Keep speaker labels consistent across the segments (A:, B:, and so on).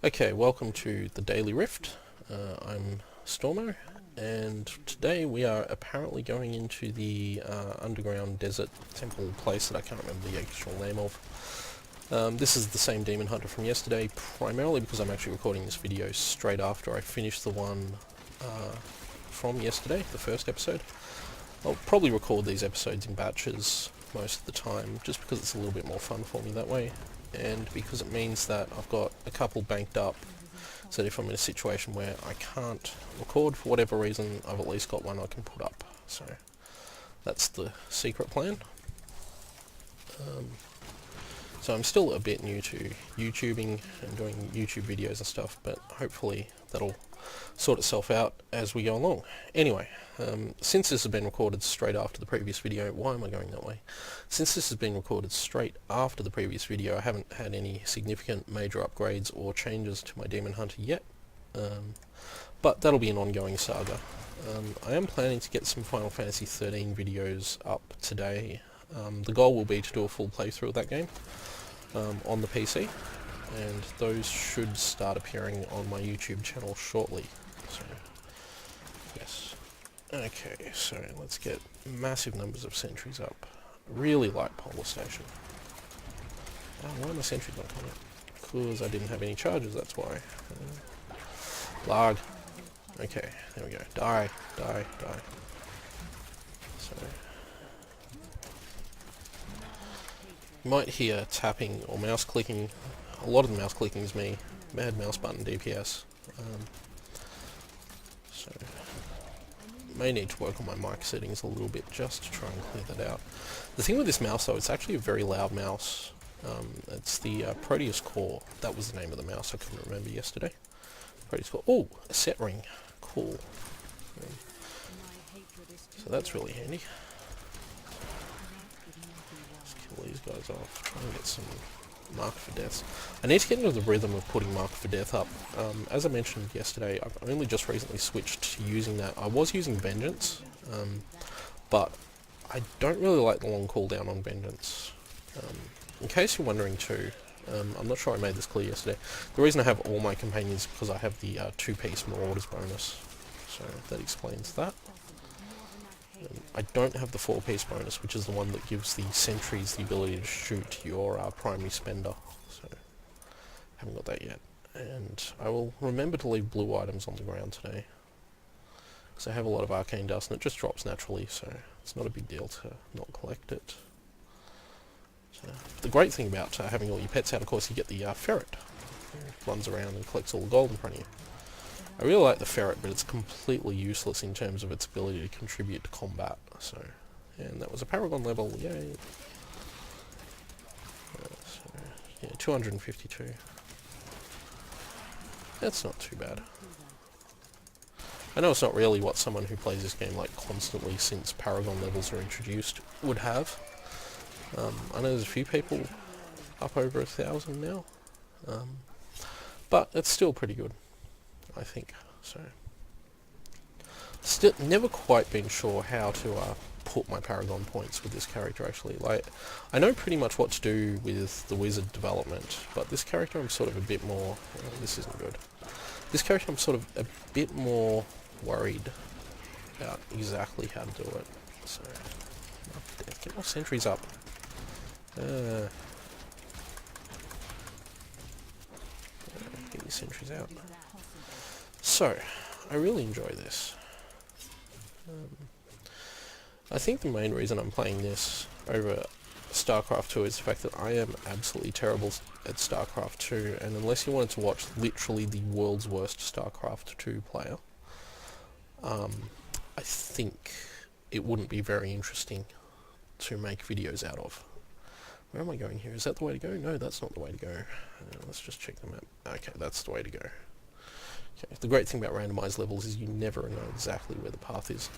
A: Okay, welcome to the Daily Rift. I'm Stormo, and today we are apparently going into the underground desert temple place that I can't remember the actual name of. This is the same demon hunter from yesterday, primarily because I'm actually recording this video straight after I finished the one from yesterday, the first episode. I'll probably record these episodes in batches most of the time, just because it's a little bit more fun for me that way, and because it means that I've got a couple banked up, so that if I'm in a situation where I can't record for whatever reason, I've at least got one I can put up. So that's the secret plan. So I'm still a bit new to YouTubing and doing YouTube videos and stuff, but hopefully that'll sort itself out as we go along. Anyway, since this has been recorded straight after the previous video, why am I going that way? Since this has been recorded straight after the previous video, I haven't had any significant major upgrades or changes to my Demon Hunter yet, but that'll be an ongoing saga. I am planning to get some Final Fantasy 13 videos up today. The goal will be to do a full playthrough of that game on the PC, and those should start appearing on my YouTube channel shortly. So, yes. Okay, so let's get massive numbers of sentries up. Really like Polar Station. Oh, why are my sentries not coming up? Because I didn't have any charges, that's why. Lag. Okay, there we go. Die. So, you might hear tapping or mouse clicking. A lot of the mouse clicking is me. Mad mouse button DPS. So, may need to work on my mic settings a little bit just to try and clear that out. The thing with this mouse though, it's actually a very loud mouse. It's the Proteus Core. That was the name of the mouse I couldn't remember yesterday. Proteus Core. Oh, a set ring. Cool. So that's really handy. Let's kill these guys off. Try and get some Mark for Deaths. I need to get into the rhythm of putting Mark for Death up. As I mentioned yesterday, I've only just recently switched to using that. I was using Vengeance, but I don't really like the long cooldown on Vengeance. In case you're wondering too, I'm not sure I made this clear yesterday, the reason I have all my companions is because I have the 2-piece Marauders bonus, so that explains that. I don't have the 4-piece bonus, which is the one that gives the sentries the ability to shoot your primary spender, so haven't got that yet. And I will remember to leave blue items on the ground today, because I have a lot of arcane dust and it just drops naturally, so it's not a big deal to not collect it. So, the great thing about having all your pets out, of course, you get the ferret, who runs around and collects all the gold in front of you. I really like the ferret, but it's completely useless in terms of its ability to contribute to combat. So, and that was a Paragon level, yay! So, yeah, 252. That's not too bad. I know it's not really what someone who plays this game like constantly since Paragon levels are introduced would have. I know there's a few people up over 1,000 now, but it's still pretty good, I think. So, still never quite been sure how to put my Paragon points with this character actually. Like, I know pretty much what to do with the wizard development, but this character I'm sort of a bit more, well, this isn't good. This character I'm sort of a bit more worried about exactly how to do it. So, get more sentries up. Get your sentries out. So, I really enjoy this. I think the main reason I'm playing this over StarCraft 2 is the fact that I am absolutely terrible at StarCraft 2, and unless you wanted to watch literally the world's worst StarCraft 2 player, I think it wouldn't be very interesting to make videos out of. Where am I going here? Is that the way to go? No, that's not the way to go. Let's just check the map. Okay, that's the way to go. Okay. The great thing about randomized levels is you never know exactly where the path is,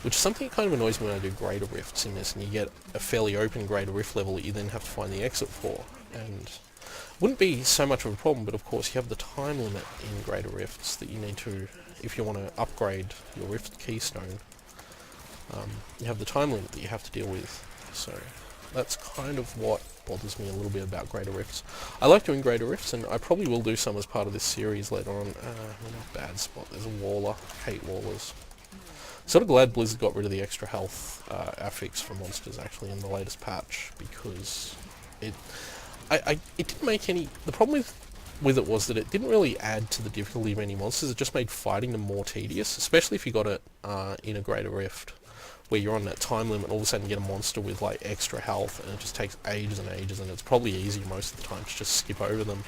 A: which is something that kind of annoys me when I do greater rifts in this, and you get a fairly open greater rift level that you then have to find the exit for, and it wouldn't be so much of a problem, but of course you have the time limit in greater rifts that you need to, if you want to upgrade your rift keystone, you have the time limit that you have to deal with, so that's kind of what bothers me a little bit about Greater Rifts. I like doing Greater Rifts, and I probably will do some as part of this series later on. I'm in a bad spot. There's a Waller. Hate Wallers. Sort of glad Blizzard got rid of the extra health affix for monsters actually in the latest patch, because it didn't make any... The problem with it was that it didn't really add to the difficulty of any monsters. It just made fighting them more tedious, especially if you got it in a Greater Rift, where you're on that time limit, all of a sudden you get a monster with like extra health, and it just takes ages and ages, and it's probably easier most of the time to just skip over them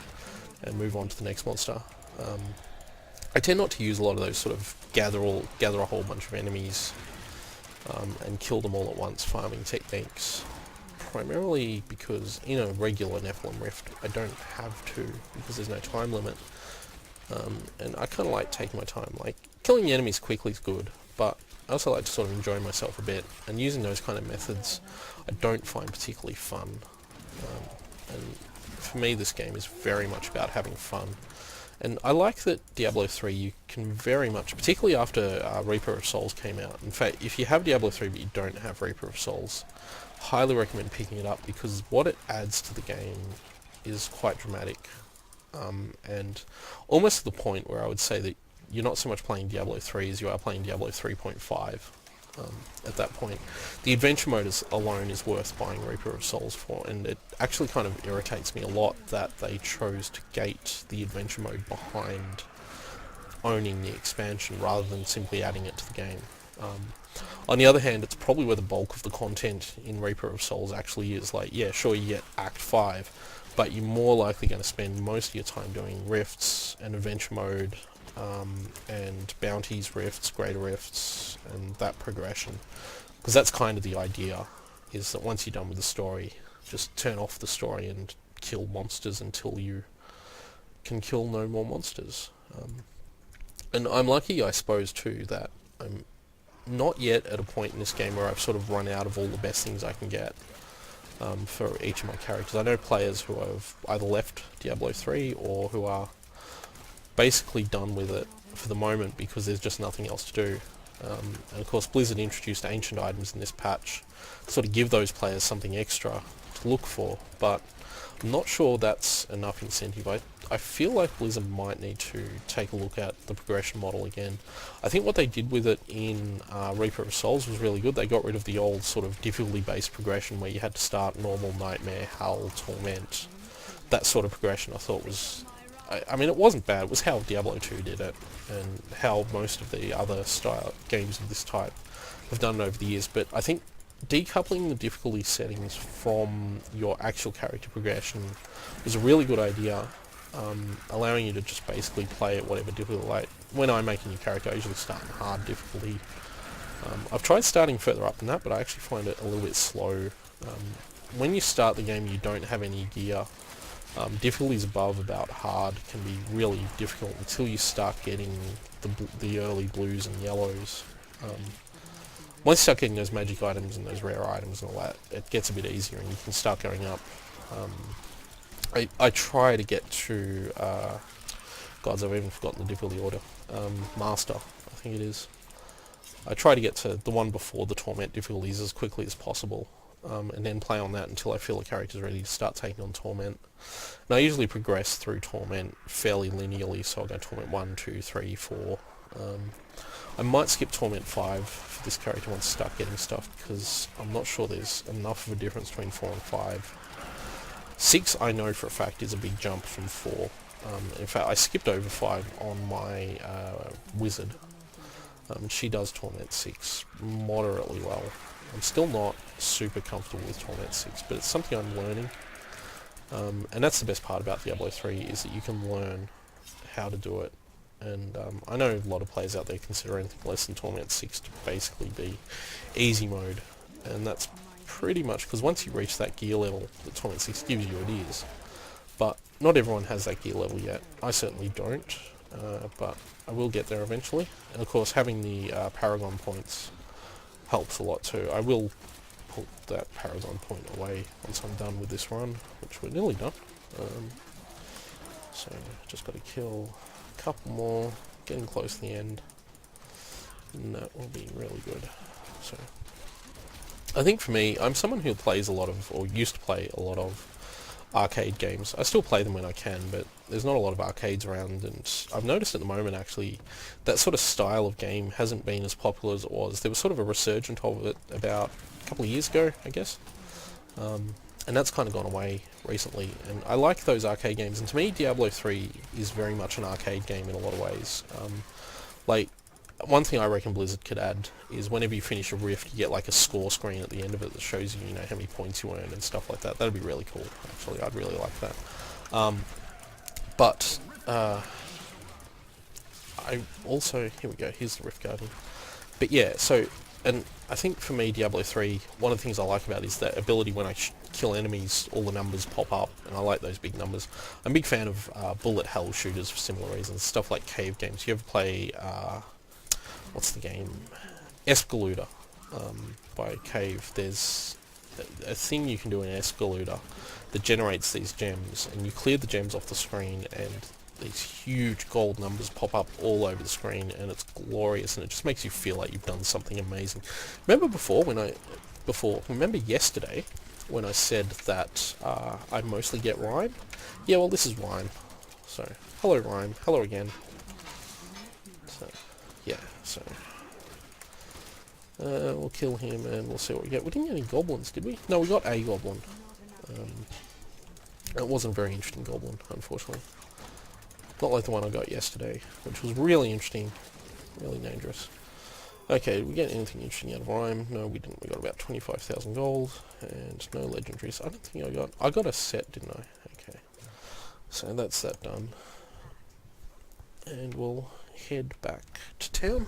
A: and move on to the next monster. I tend not to use a lot of those sort of gather a whole bunch of enemies and kill them all at once farming techniques, primarily because in a regular Nephilim Rift I don't have to, because there's no time limit, and I kind of like taking my time. Like, killing the enemies quickly is good, but I also like to sort of enjoy myself a bit, and using those kind of methods I don't find particularly fun. And for me this game is very much about having fun. And I like that Diablo 3 you can very much, particularly after Reaper of Souls came out. In fact, if you have Diablo 3 but you don't have Reaper of Souls, highly recommend picking it up, because what it adds to the game is quite dramatic. And almost to the point where I would say that you're not so much playing Diablo 3 as you are playing Diablo 3.5. At that point, the adventure mode alone is worth buying Reaper of Souls for, and it actually kind of irritates me a lot that they chose to gate the adventure mode behind owning the expansion rather than simply adding it to the game. On the other hand, it's probably where the bulk of the content in Reaper of Souls actually is. Like, yeah, sure, you get Act 5, but you're more likely going to spend most of your time doing rifts and adventure mode, and bounties, rifts, greater rifts, and that progression. Because that's kind of the idea, is that once you're done with the story, just turn off the story and kill monsters until you can kill no more monsters. And I'm lucky, I suppose, too, that I'm not yet at a point in this game where I've sort of run out of all the best things I can get for each of my characters. I know players who have either left Diablo 3 or who are basically done with it for the moment because there's just nothing else to do. And of course Blizzard introduced ancient items in this patch to sort of give those players something extra to look for, but I'm not sure that's enough incentive. I feel like Blizzard might need to take a look at the progression model again. I think what they did with it in Reaper of Souls was really good. They got rid of the old sort of difficulty-based progression where you had to start normal, nightmare, hell, torment. That sort of progression I thought was... I mean, it wasn't bad. It was how Diablo 2 did it, and how most of the other style games of this type have done it over the years. But I think decoupling the difficulty settings from your actual character progression was a really good idea, allowing you to just basically play at whatever difficulty. Like, when I make a new character, I usually start in hard difficulty. I've tried starting further up than that, but I actually find it a little bit slow. When you start the game, you don't have any gear. Difficulties above about hard can be really difficult until you start getting the early blues and yellows. Once you start getting those magic items and those rare items and all that, it gets a bit easier and you can start going up. I try to get to... Gods, I've even forgotten the difficulty order. Master, I think it is. I try to get to the one before the Torment difficulties as quickly as possible. And then play on that until I feel the character's ready to start taking on Torment. And I usually progress through Torment fairly linearly, so I'll go Torment 1, 2, 3, 4. I might skip Torment 5 for this character once I start getting stuff, because I'm not sure there's enough of a difference between 4 and 5. 6 I know for a fact is a big jump from 4. In fact, I skipped over 5 on my Wizard. She does Torment 6 moderately well. I'm still not super comfortable with Torment 6, but it's something I'm learning. And that's the best part about Diablo 3, is that you can learn how to do it. And I know a lot of players out there consider anything less than Torment 6 to basically be easy mode. And that's pretty much, because once you reach that gear level that Torment 6 gives you, it is. But not everyone has that gear level yet. I certainly don't, but I will get there eventually. And of course, having the Paragon points helps a lot too. I will put that Paragon point away once I'm done with this run, which we're nearly done. So just got to kill a couple more, getting close to the end, and that will be really good. So I think for me, I'm someone who plays a lot of, or used to play a lot of, arcade games. I still play them when I can, but there's not a lot of arcades around, and I've noticed at the moment actually that sort of style of game hasn't been as popular as it was. There was sort of a resurgence of it about a couple of years ago, I guess, and that's kind of gone away recently, and I like those arcade games, and to me Diablo 3 is very much an arcade game in a lot of ways. Like, one thing I reckon Blizzard could add is whenever you finish a rift, you get like a score screen at the end of it that shows you, how many points you earned and stuff like that. That'd be really cool, actually. I'd really like that. But I also... Here we go, here's the Rift Guardian. But yeah, so... And I think for me, Diablo 3, one of the things I like about it is that ability when I kill enemies, all the numbers pop up, and I like those big numbers. I'm a big fan of bullet hell shooters for similar reasons, stuff like cave games. You ever play... what's the game? Escalooter by Cave. There's a thing you can do in Escalooter that generates these gems, and you clear the gems off the screen, and these huge gold numbers pop up all over the screen, and it's glorious, and it just makes you feel like you've done something amazing. Remember remember yesterday when I said that I mostly get Rhyme? Yeah, well, this is Rhyme. So, hello Rhyme, hello again. So, yeah, so... we'll kill him and we'll see what we get. We didn't get any goblins, did we? No, we got a goblin. It wasn't a very interesting goblin, unfortunately. Not like the one I got yesterday, which was really interesting. Really dangerous. Okay, did we get anything interesting out of Rhyme? No, we didn't. We got about 25,000 gold and no legendaries. I don't think I got a set, didn't I? Okay. So that's that done. And we'll head back to town.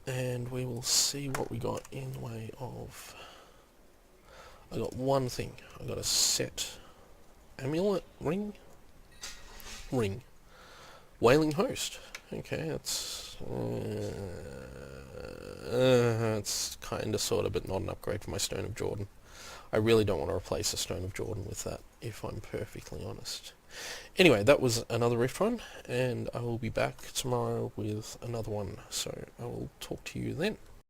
A: And we will see what we got in the way of... I got one thing. I got a set amulet ring. Wailing Host. Okay, that's it's kind of sort of, but not an upgrade for my Stone of Jordan. I really don't want to replace the Stone of Jordan with that, if I'm perfectly honest. Anyway, that was another Rift run, and I will be back tomorrow with another one, so I will talk to you then.